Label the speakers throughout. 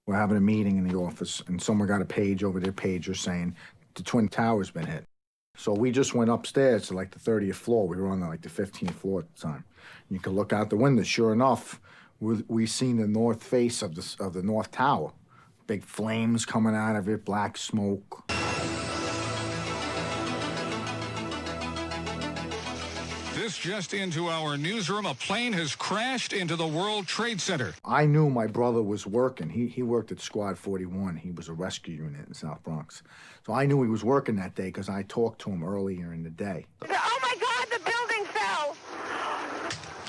Speaker 1: We're having a meeting in the office, and someone got a page over their pager saying the Twin Towers been hit. So we just went upstairs to like the 30th floor. We were on like the 15th floor at the time. You could look out the window. Sure enough, we seen the north face of the North Tower. Big flames coming out of it, black smoke.
Speaker 2: This just into our newsroom. A plane has crashed into the World Trade Center.
Speaker 1: I knew my brother was working. He worked at Squad 41. He was a rescue unit in South Bronx. So I knew he was working that day because I talked to him earlier in the day.
Speaker 3: Oh, my God, the building fell.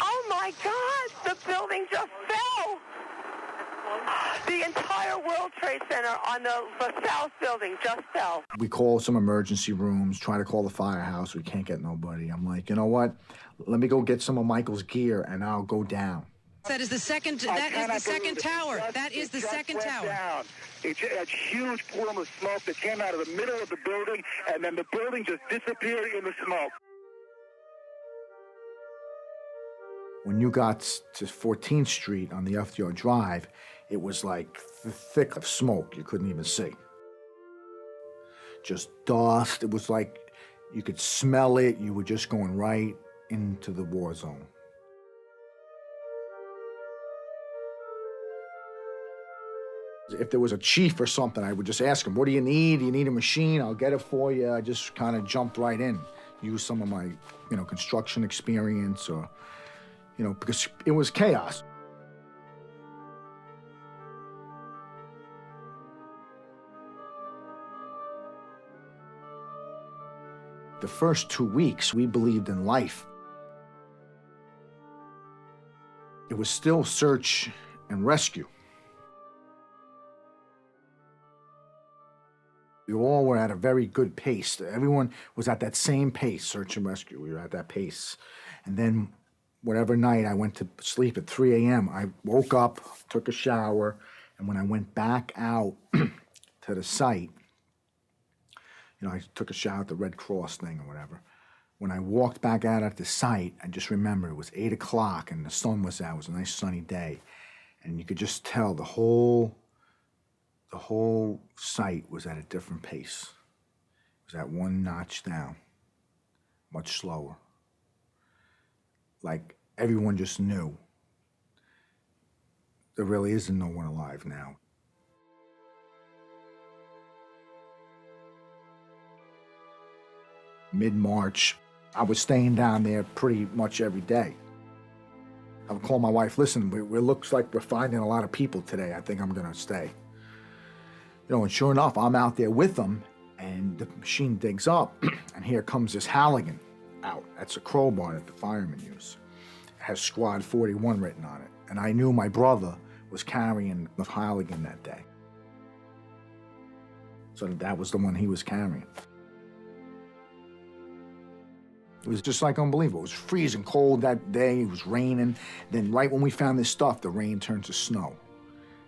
Speaker 3: Oh, my God, the building just fell. The entire World Trade Center on the South building just fell.
Speaker 1: We call some emergency rooms, try to call the firehouse. We can't get nobody. I'm like, you know what? Let me go get some of Michael's gear, and I'll go down.
Speaker 4: That is the second. That is the second tower. That is the second tower.
Speaker 5: Down. It's a huge plume of smoke that came out of the middle of the building, and then the building just disappeared in the smoke.
Speaker 1: When you got to 14th Street on the FDR Drive, it was like thick of smoke. You couldn't even see. Just dust. It was like you could smell it. You were just going right into the war zone. If there was a chief or something, I would just ask him, what do you need? Do you need a machine? I'll get it for you. I just kind of jumped right in. Used some of my, construction experience or, because it was chaos. The first 2 weeks, we believed in life. It was still search and rescue. We all were at a very good pace. Everyone was at that same pace, search and rescue. We were at that pace. And then whatever night I went to sleep at 3 a.m., I woke up, took a shower, and when I went back out to the site, I took a shower at the Red Cross thing or whatever. When I walked back out at the site, I just remember it was 8 o'clock and the sun was out. It was a nice sunny day. And you could just tell the whole site was at a different pace. It was at one notch down, much slower. Like everyone just knew there really isn't no one alive now. Mid-March, I was staying down there pretty much every day. I would call my wife, listen, it looks like we're finding a lot of people today. I think I'm gonna stay. And sure enough, I'm out there with them, and the machine digs up, and here comes this Halligan out. That's a crowbar that the firemen use. It has Squad 41 written on it. And I knew my brother was carrying the Halligan that day. So that was the one he was carrying. It was just like unbelievable. It was freezing cold that day. It was raining. Then right when we found this stuff, the rain turned to snow.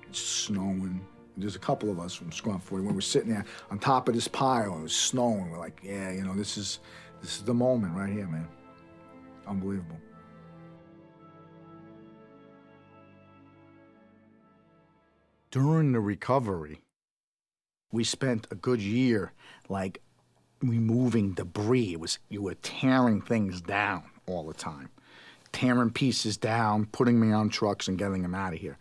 Speaker 1: It's snowing. There's a couple of us from Squad 41. We're sitting there on top of this pile. It was snowing. We're like, yeah, this is the moment right here, man. Unbelievable. During the recovery, we spent a good year, removing debris. You were tearing things down all the time. Tearing pieces down, putting me on trucks and getting them out of here.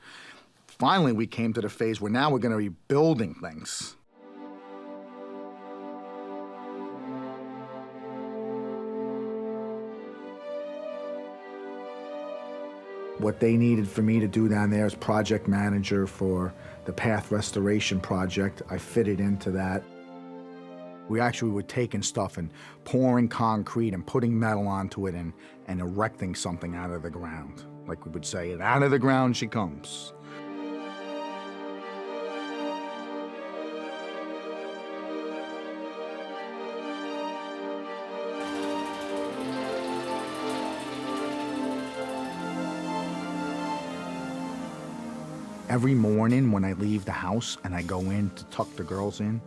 Speaker 1: Finally, we came to the phase where now we're going to be building things. What they needed for me to do down there as project manager for the Path Restoration Project, I fitted into that. We actually were taking stuff and pouring concrete and putting metal onto it and erecting something out of the ground. Like we would say, out of the ground she comes. Every morning when I leave the house and I go in to tuck the girls in,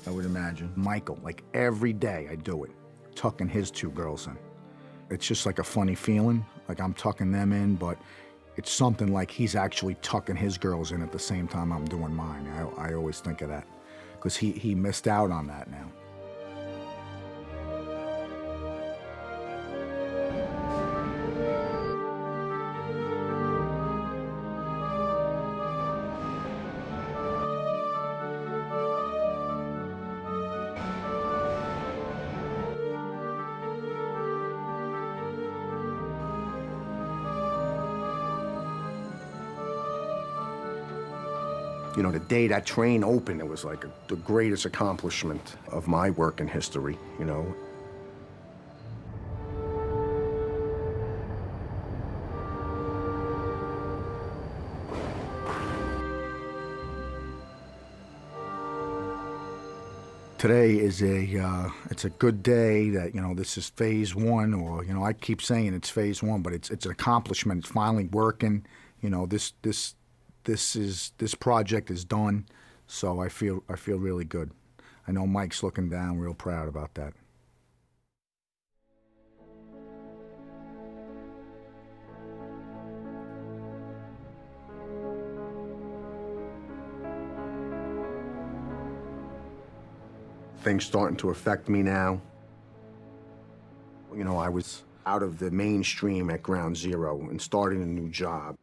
Speaker 1: I would imagine Michael, every day I do it, tucking his 2 girls in. It's just like a funny feeling, like I'm tucking them in, but it's something like he's actually tucking his girls in at the same time I'm doing mine. I always think of that, because he missed out on that now.
Speaker 6: You know, the day that train opened, it was like the greatest accomplishment of my work in history, you know.
Speaker 1: Today is it's a good day that, you know, this is phase one, or, you know, I keep saying it's phase one, but it's an accomplishment. It's finally working. You know, this project is done, so I feel really good. I know Mike's looking down, real proud about that.
Speaker 6: Things starting to affect me now. You know, I was out of the mainstream at Ground Zero and starting a new job.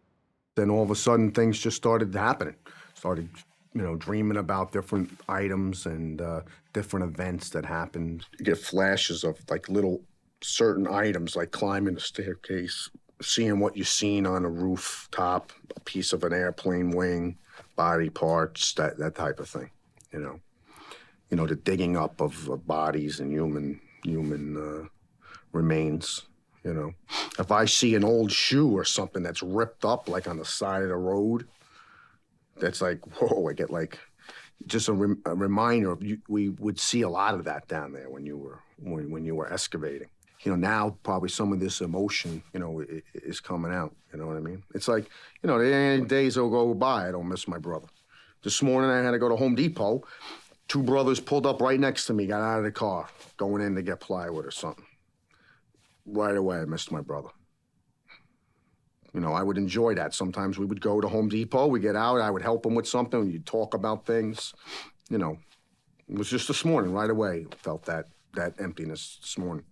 Speaker 6: Then all of a sudden, things just started happening. Started, you know, dreaming about different items and different events that happened. You get flashes of like little certain items, like climbing a staircase, seeing what you've seen on a rooftop, a piece of an airplane wing, body parts, that type of thing, you know. You know, the digging up of bodies and human remains, you know. If I see an old shoe or something that's ripped up, like on the side of the road, that's like, whoa, I get like, just a reminder of we would see a lot of that down there when you were excavating. You know, now probably some of this emotion, you know, is coming out, you know what I mean? It's like, you know, there ain't any days will go by I don't miss my brother. This morning I had to go to Home Depot. 2 brothers pulled up right next to me, got out of the car, going in to get plywood or something. Right away, I missed my brother. You know, I would enjoy that. Sometimes we would go to Home Depot, we get out, I would help them with something, and you'd talk about things. You know, it was just this morning, right away, felt that emptiness this morning.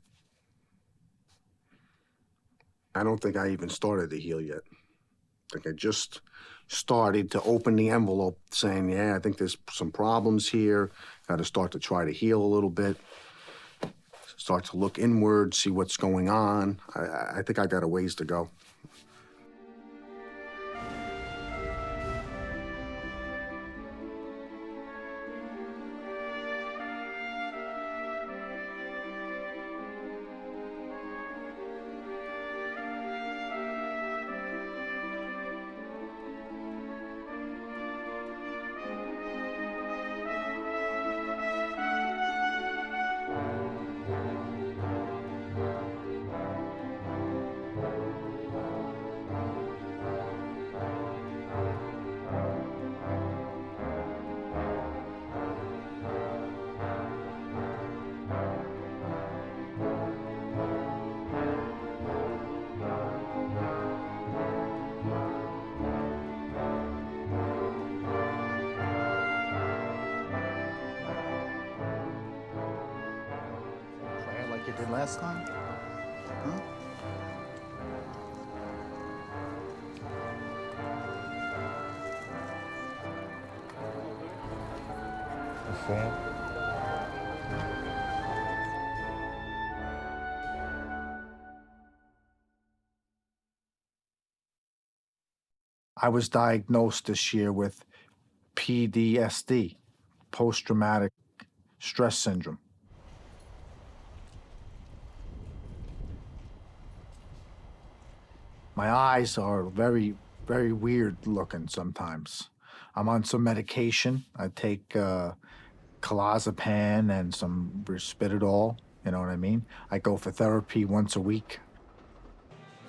Speaker 6: I don't think I even started to heal yet. I think I just started to open the envelope saying, yeah, I think there's some problems here. Got to start to try to heal a little bit. Start to look inward, see what's going on. I think I got a ways to go.
Speaker 1: Like you did last time? Huh? I was diagnosed this year with PTSD, post-traumatic stress syndrome. My eyes are very, very weird looking sometimes. I'm on some medication. I take clozapam and some Risperdal, you know what I mean? I go for therapy once a week.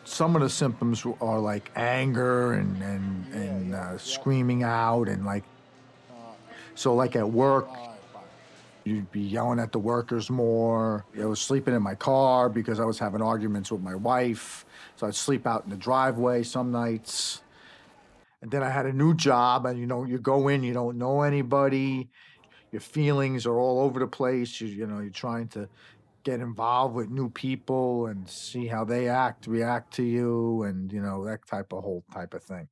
Speaker 1: Some of the symptoms are like anger and screaming out and like, so like at work, You'd be yelling at the workers more. I was sleeping in my car because I was having arguments with my wife. So I'd sleep out in the driveway some nights. And then I had a new job, and you go in, you don't know anybody. Your feelings are all over the place. You're trying to get involved with new people and see how they react to you, and that whole type of thing.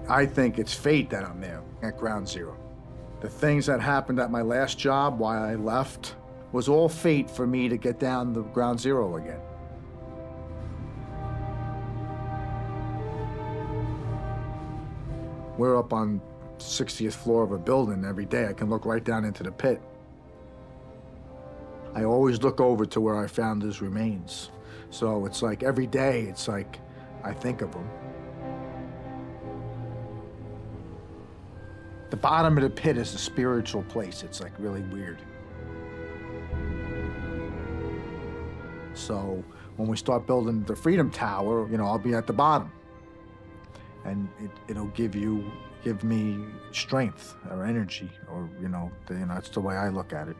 Speaker 1: I think it's fate that I'm there at Ground Zero. The things that happened at my last job, why I left, was all fate for me to get down to Ground Zero again. We're up on 60th floor of a building every day. I can look right down into the pit. I always look over to where I found his remains. So it's like every day, it's like I think of him. The bottom of the pit is a spiritual place. It's like really weird. So when we start building the Freedom Tower, I'll be at the bottom. And it'll give me strength or energy, or, that's the way I look at it.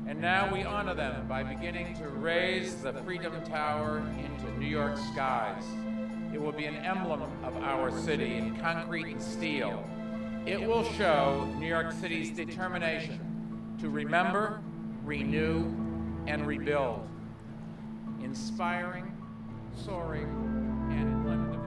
Speaker 7: And now we honor them by beginning to raise the Freedom Tower into New York skies. It will be an emblem of our city in concrete and steel. It will show New York City's determination to remember, renew, and rebuild. Inspiring, soaring, and undefeated.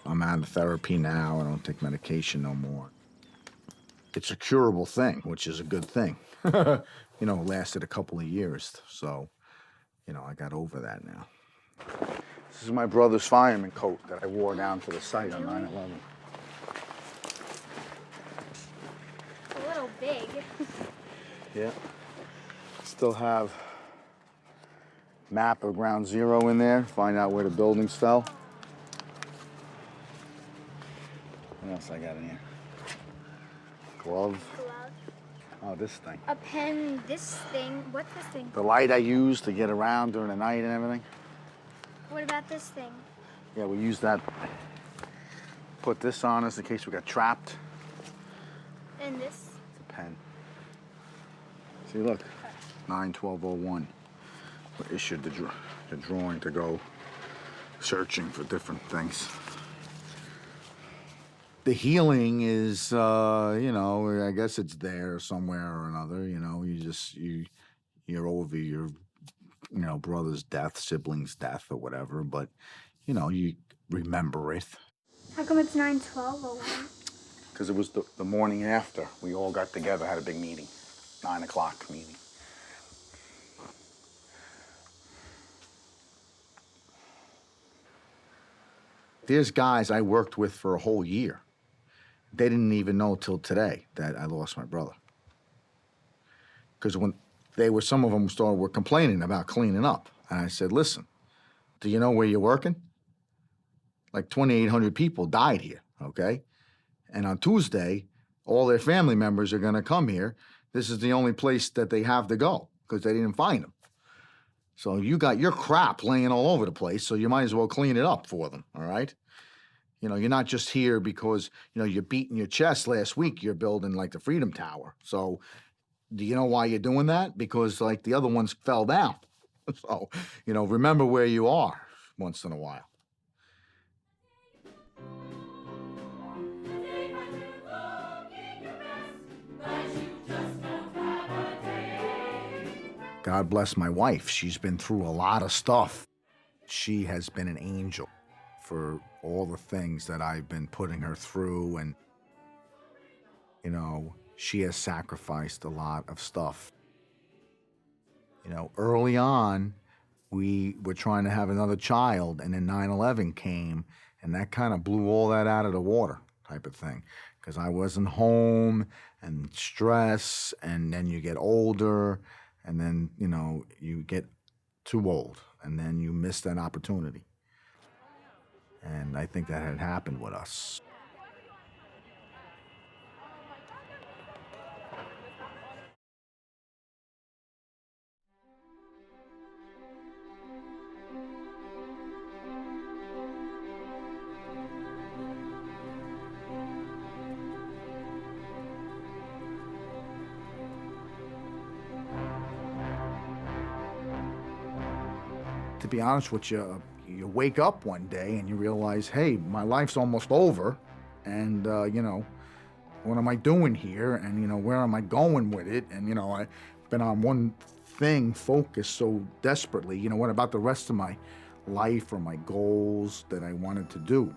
Speaker 1: I'm out of therapy now. I don't take medication no more. It's a curable thing, which is a good thing. It lasted a couple of years. So, I got over that now. This is my brother's fireman coat that I wore down to the site on 9/11.
Speaker 8: It's a little big.
Speaker 1: Yeah. Still have map of Ground Zero in there. Find out where the buildings fell. What else I got in here? Glove. Oh, this thing.
Speaker 8: A pen, this thing. What's this thing?
Speaker 1: The light I use to get around during the night and everything.
Speaker 8: What about this thing?
Speaker 1: Yeah, we use that. Put this on us in case we got trapped.
Speaker 8: And this?
Speaker 1: It's a pen. See, look. 9/12/01. We issued the drawing to go searching for different things. The healing is, I guess it's there somewhere or another. You're over your, brother's death, sibling's death, or whatever. But, you remember it.
Speaker 8: How come it's 9/12/01?
Speaker 1: Because it was the morning after. We all got together, had a big meeting, 9 o'clock meeting. There's guys I worked with for a whole year. They didn't even know till today that I lost my brother. Because when some of them were complaining about cleaning up. And I said, listen, do you know where you're working? Like 2,800 people died here, okay? And on Tuesday, all their family members are gonna come here. This is the only place that they have to go because they didn't find them. So you got your crap laying all over the place, so you might as well clean it up for them, all right? You know, you're not just here because, you know, you're beating your chest last week, you're building like the Freedom Tower. So do you know why you're doing that? Because like the other ones fell down. So, you know, remember where you are once in a while. God bless my wife. She's been through a lot of stuff. She has been an angel for all the things that I've been putting her through. And, you know, she has sacrificed a lot of stuff. You know, early on, we were trying to have another child, and then 9/11 came, and that kind of blew all that out of the water type of thing. Because I wasn't home, and stress, and then you get older, and then, you know, you get too old, and then you miss that opportunity. And I think that had happened with us. To be honest with you, you wake up one day and you realize, hey, my life's almost over, and you know, what am I doing here, and you know, where am I going with it? And you know, I've been on one thing focused so desperately. You know, what about the rest of my life or my goals that I wanted to do?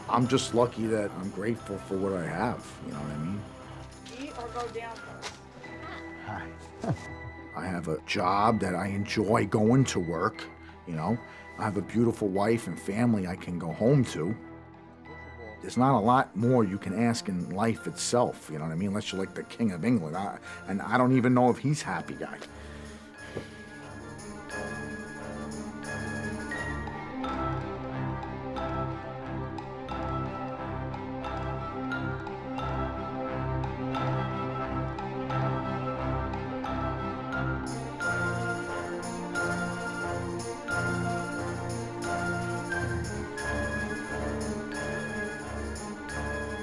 Speaker 1: I'm just lucky that I'm grateful for what I have, you know what I mean?
Speaker 9: Eat or go down first?
Speaker 1: Hi. I have a job that I enjoy going to work, you know? I have a beautiful wife and family I can go home to. There's not a lot more you can ask in life itself, you know what I mean? Unless you're like the King of England. And I don't even know if he's happy guy.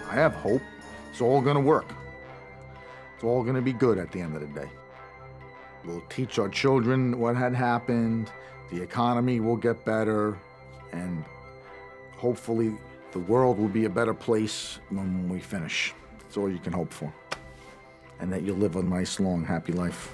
Speaker 1: I have hope. It's all gonna work. It's all gonna be good at the end of the day. We'll teach our children what had happened, the economy will get better, and hopefully the world will be a better place when we finish. That's all you can hope for. And that you'll live a nice, long, happy life.